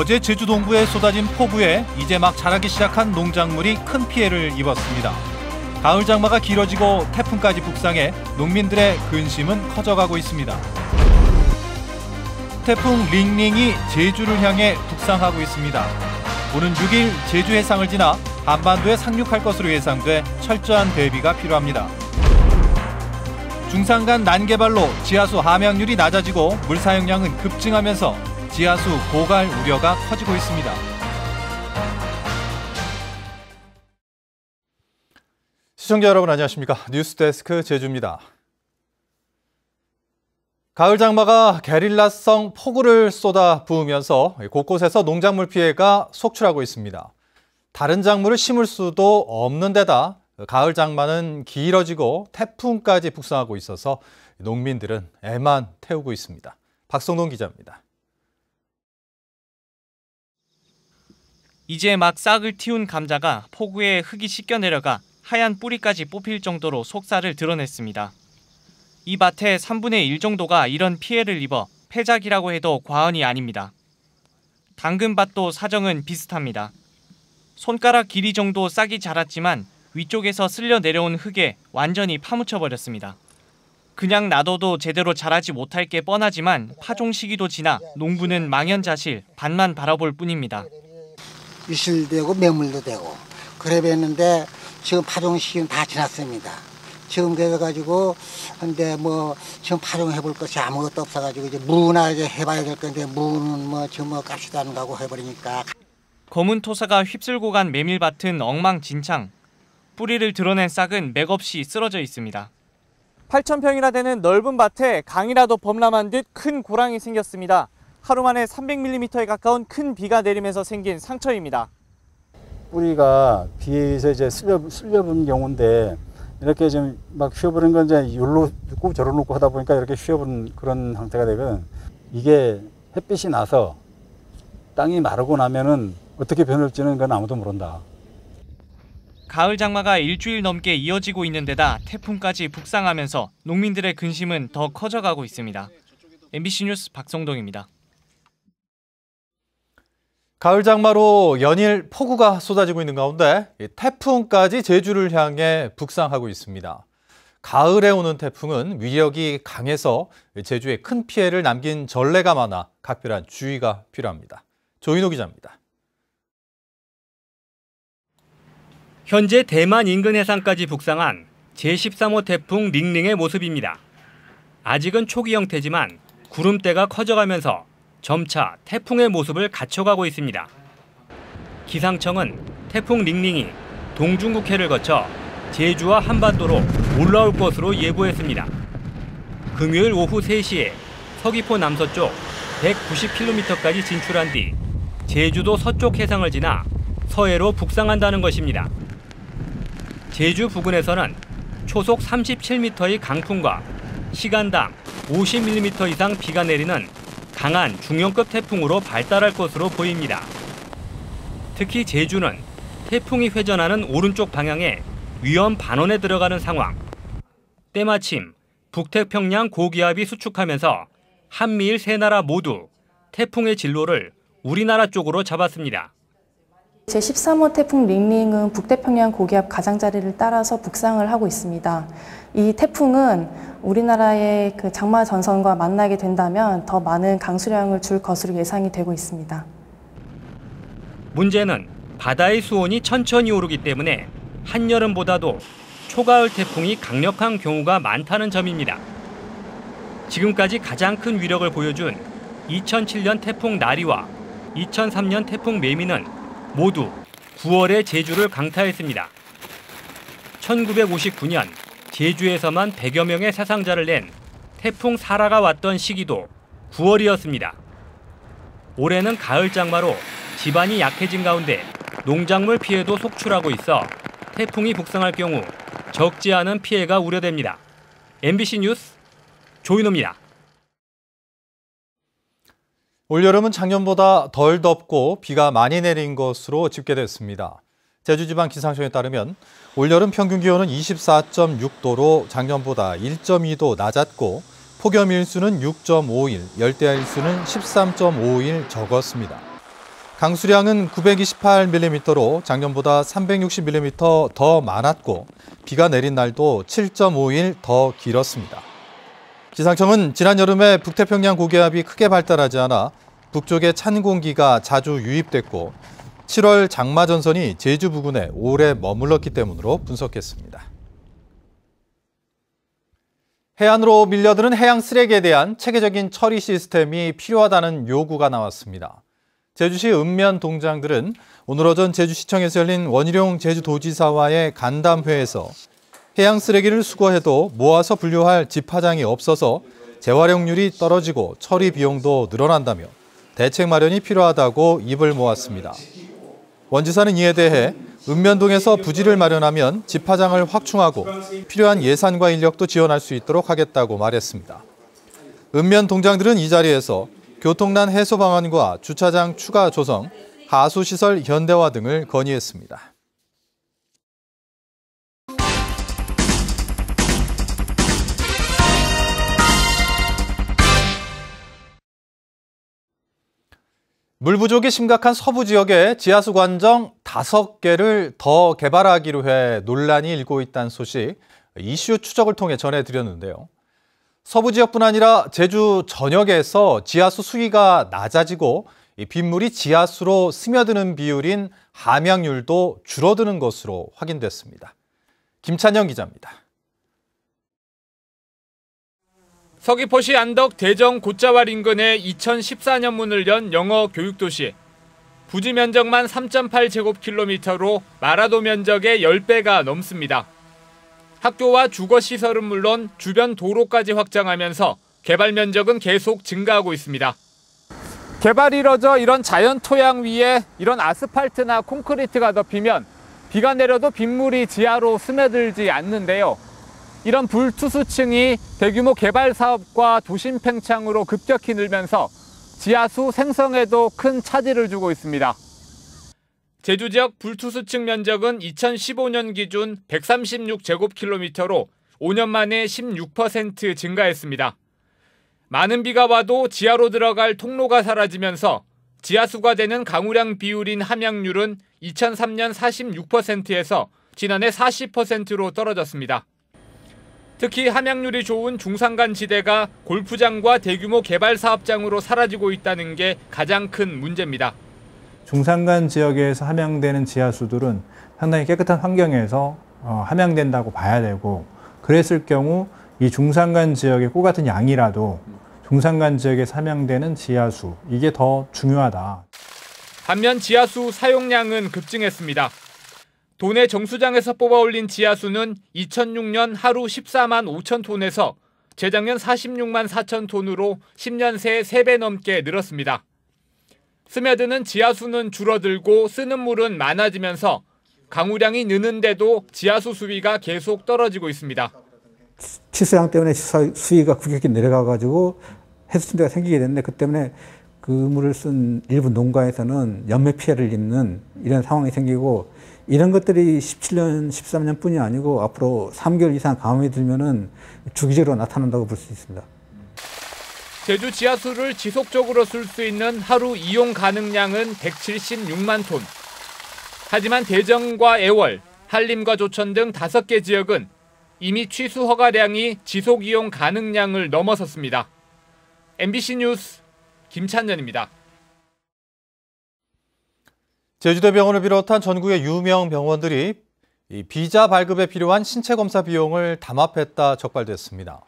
어제 제주 동부에 쏟아진 폭우에 이제 막 자라기 시작한 농작물이 큰 피해를 입었습니다. 가을 장마가 길어지고 태풍까지 북상해 농민들의 근심은 커져가고 있습니다. 태풍 링링이 제주를 향해 북상하고 있습니다. 오는 6일 제주 해상을 지나 한반도에 상륙할 것으로 예상돼 철저한 대비가 필요합니다. 중산간 난개발로 지하수 함양률이 낮아지고 물 사용량은 급증하면서 지하수 고갈 우려가 커지고 있습니다. 시청자 여러분 안녕하십니까? 뉴스데스크 제주입니다. 가을 장마가 게릴라성 폭우를 쏟아 부으면서 곳곳에서 농작물 피해가 속출하고 있습니다. 다른 작물을 심을 수도 없는 데다 가을 장마는 길어지고 태풍까지 북상하고 있어서 농민들은 애만 태우고 있습니다. 박성동 기자입니다. 이제 막 싹을 틔운 감자가 폭우에 흙이 씻겨 내려가 하얀 뿌리까지 뽑힐 정도로 속살을 드러냈습니다. 이 밭의 3분의 1 정도가 이런 피해를 입어 폐작이라고 해도 과언이 아닙니다. 당근밭도 사정은 비슷합니다. 손가락 길이 정도 싹이 자랐지만 위쪽에서 쓸려 내려온 흙에 완전히 파묻혀버렸습니다. 그냥 놔둬도 제대로 자라지 못할 게 뻔하지만 파종 시기도 지나 농부는 망연자실 밭만 바라볼 뿐입니다. 유실되고 매물도 되고 그래 뵀는데 지금 파종 시기는 다 지났습니다. 지금 그래가지고 근데 뭐 지금 파종해볼 것이 아무것도 없어가지고 이제 무나 이제 해봐야 될 건데 무는 뭐 지금 뭐 값이도 안 가고 해버리니까. 검은 토사가 휩쓸고 간 메밀밭은 엉망진창. 뿌리를 드러낸 싹은 맥없이 쓰러져 있습니다. 8,000평이나 되는 넓은 밭에 강이라도 범람한 듯 큰 고랑이 생겼습니다. 하루 만에 300mm에 가까운 큰 비가 내리면서 생긴 상처입니다. 뿌리가 비에서 이제 쓸려본 경우인데 이렇게 좀 막 휘어버린 건 이제 열로 놓고 저로 놓고 하다 보니까 이렇게 휘어버린 그런 상태가 되거든. 이게 햇빛이 나서 땅이 마르고 나면은 어떻게 변할지는 그건 아무도 모른다. 가을 장마가 일주일 넘게 이어지고 있는 데다 태풍까지 북상하면서 농민들의 근심은 더 커져가고 있습니다. MBC 뉴스 박성동입니다. 가을 장마로 연일 폭우가 쏟아지고 있는 가운데 태풍까지 제주를 향해 북상하고 있습니다. 가을에 오는 태풍은 위력이 강해서 제주에 큰 피해를 남긴 전례가 많아 각별한 주의가 필요합니다. 조인호 기자입니다. 현재 대만 인근 해상까지 북상한 제13호 태풍 링링의 모습입니다. 아직은 초기 형태지만 구름대가 커져가면서 점차 태풍의 모습을 갖춰가고 있습니다. 기상청은 태풍 링링이 동중국해를 거쳐 제주와 한반도로 올라올 것으로 예보했습니다. 금요일 오후 3시에 서귀포 남서쪽 190km까지 진출한 뒤 제주도 서쪽 해상을 지나 서해로 북상한다는 것입니다. 제주 부근에서는 초속 37m의 강풍과 시간당 50mm 이상 비가 내리는 강한 중형급 태풍으로 발달할 것으로 보입니다. 특히 제주는 태풍이 회전하는 오른쪽 방향에 위험 반원에 들어가는 상황. 때마침 북태평양 고기압이 수축하면서 한미일 세 나라 모두 태풍의 진로를 우리나라 쪽으로 잡았습니다. 제13호 태풍 링링은 북태평양 고기압 가장자리를 따라서 북상을 하고 있습니다. 이 태풍은 우리나라의 그 장마 전선과 만나게 된다면 더 많은 강수량을 줄 것으로 예상이 되고 있습니다. 문제는 바다의 수온이 천천히 오르기 때문에 한여름보다도 초가을 태풍이 강력한 경우가 많다는 점입니다. 지금까지 가장 큰 위력을 보여준 2007년 태풍 나리와 2003년 태풍 매미는 모두 9월에 제주를 강타했습니다. 1959년 제주에서만 100여 명의 사상자를 낸 태풍 사라가 왔던 시기도 9월이었습니다. 올해는 가을 장마로 지반이 약해진 가운데 농작물 피해도 속출하고 있어 태풍이 북상할 경우 적지 않은 피해가 우려됩니다. MBC 뉴스 조인호입니다. 올여름은 작년보다 덜 덥고 비가 많이 내린 것으로 집계됐습니다. 제주지방기상청에 따르면 올여름 평균 기온은 24.6도로 작년보다 1.2도 낮았고 폭염일수는 6.5일, 열대야일수는 13.5일 적었습니다. 강수량은 928mm로 작년보다 360mm 더 많았고 비가 내린 날도 7.5일 더 길었습니다. 기상청은 지난 여름에 북태평양 고기압이 크게 발달하지 않아 북쪽에 찬 공기가 자주 유입됐고 7월 장마 전선이 제주 부근에 오래 머물렀기 때문으로 분석했습니다. 해안으로 밀려드는 해양 쓰레기에 대한 체계적인 처리 시스템이 필요하다는 요구가 나왔습니다. 제주시 읍면 동장들은 오늘 오전 제주시청에서 열린 원희룡 제주도지사와의 간담회에서 해양 쓰레기를 수거해도 모아서 분류할 집화장이 없어서 재활용률이 떨어지고 처리 비용도 늘어난다며 대책 마련이 필요하다고 입을 모았습니다. 원 지사는 이에 대해 읍면동에서 부지를 마련하면 집화장을 확충하고 필요한 예산과 인력도 지원할 수 있도록 하겠다고 말했습니다. 읍면 동장들은 이 자리에서 교통난 해소 방안과 주차장 추가 조성, 하수시설 현대화 등을 건의했습니다. 물 부족이 심각한 서부 지역에 지하수 관정 5개를 더 개발하기로 해 논란이 일고 있다는 소식 이슈 추적을 통해 전해드렸는데요. 서부 지역뿐 아니라 제주 전역에서 지하수 수위가 낮아지고 빗물이 지하수로 스며드는 비율인 함양률도 줄어드는 것으로 확인됐습니다. 김찬영 기자입니다. 서귀포시 안덕 대정 곶자왈 인근에 2014년 문을 연 영어 교육도시. 부지 면적만 3.8제곱킬로미터로 마라도 면적의 10배가 넘습니다. 학교와 주거시설은 물론 주변 도로까지 확장하면서 개발 면적은 계속 증가하고 있습니다. 개발이 이뤄져 이런 자연 토양 위에 이런 아스팔트나 콘크리트가 덮이면 비가 내려도 빗물이 지하로 스며들지 않는데요. 이런 불투수층이 대규모 개발 사업과 도심 팽창으로 급격히 늘면서 지하수 생성에도 큰 차질을 주고 있습니다. 제주 지역 불투수층 면적은 2015년 기준 136제곱킬로미터로 5년 만에 16% 증가했습니다. 많은 비가 와도 지하로 들어갈 통로가 사라지면서 지하수가 되는 강우량 비율인 함양률은 2003년 46%에서 지난해 40%로 떨어졌습니다. 특히 함양률이 좋은 중산간 지대가 골프장과 대규모 개발 사업장으로 사라지고 있다는 게 가장 큰 문제입니다. 중산간 지역에서 함양되는 지하수들은 상당히 깨끗한 환경에서 함양된다고 봐야 되고, 그랬을 경우 이 중산간 지역의 꿀 같은 양이라도 중산간 지역에서 함양되는 지하수, 이게 더 중요하다. 반면 지하수 사용량은 급증했습니다. 도내 정수장에서 뽑아 올린 지하수는 2006년 하루 14만 5천 톤에서 재작년 46만 4천 톤으로 10년 새 3배 넘게 늘었습니다. 스며드는 지하수는 줄어들고 쓰는 물은 많아지면서 강우량이 느는데도 지하수 수위가 계속 떨어지고 있습니다. 치수량 때문에 수위가 급격히 내려가가지고 해수침대가 생기게 됐는데, 그 때문에 그 물을 쓴 일부 농가에서는 연매 피해를 입는 이런 상황이 생기고, 이런 것들이 17년, 13년뿐이 아니고 앞으로 3개월 이상 가뭄이 들면은 주기적으로 나타난다고 볼 수 있습니다. 제주 지하수를 지속적으로 쓸 수 있는 하루 이용 가능량은 176만 톤. 하지만 대정과 애월, 한림과 조천 등 5개 지역은 이미 취수 허가량이 지속 이용 가능량을 넘어섰습니다. MBC 뉴스 김찬현입니다. 제주대병원을 비롯한 전국의 유명 병원들이 비자 발급에 필요한 신체 검사 비용을 담합했다 적발됐습니다.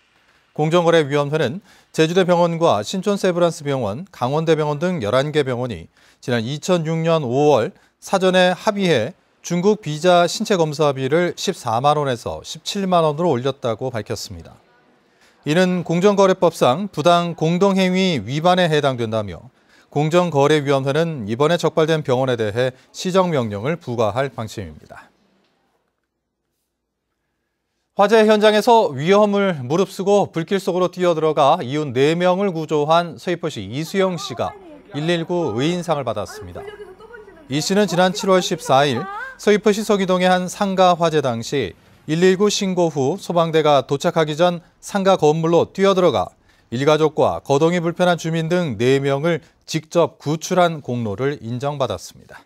공정거래위원회는 제주대병원과 신촌세브란스병원, 강원대병원 등 11개 병원이 지난 2006년 5월 사전에 합의해 중국 비자 신체 검사비를 14만 원에서 17만 원으로 올렸다고 밝혔습니다. 이는 공정거래법상 부당 공동행위 위반에 해당된다며 공정거래위원회는 이번에 적발된 병원에 대해 시정명령을 부과할 방침입니다. 화재 현장에서 위험을 무릅쓰고 불길 속으로 뛰어들어가 이웃 4명을 구조한 서귀포시 이수영 씨가 119 의인상을 받았습니다. 이 씨는 지난 7월 14일 서귀포시 서귀동의 한 상가 화재 당시 119 신고 후 소방대가 도착하기 전 상가 건물로 뛰어들어가 일가족과 거동이 불편한 주민 등 4명을 직접 구출한 공로를 인정받았습니다.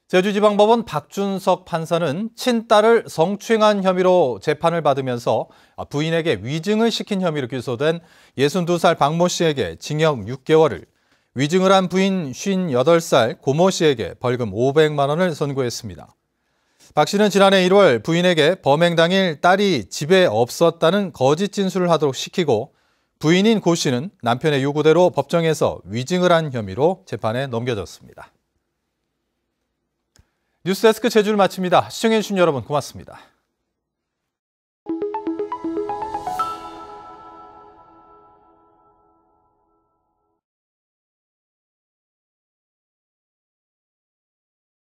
제주지방법원 박준석 판사는 친딸을 성추행한 혐의로 재판을 받으면서 부인에게 위증을 시킨 혐의로 기소된 62살 박모 씨에게 징역 6개월을, 위증을 한 부인 58살 고모 씨에게 벌금 500만 원을 선고했습니다. 박 씨는 지난해 1월 부인에게 범행 당일 딸이 집에 없었다는 거짓 진술을 하도록 시키고, 부인인 고 씨는 남편의 요구대로 법정에서 위증을 한 혐의로 재판에 넘겨졌습니다. 뉴스데스크 제주를 마칩니다. 시청해주신 여러분 고맙습니다.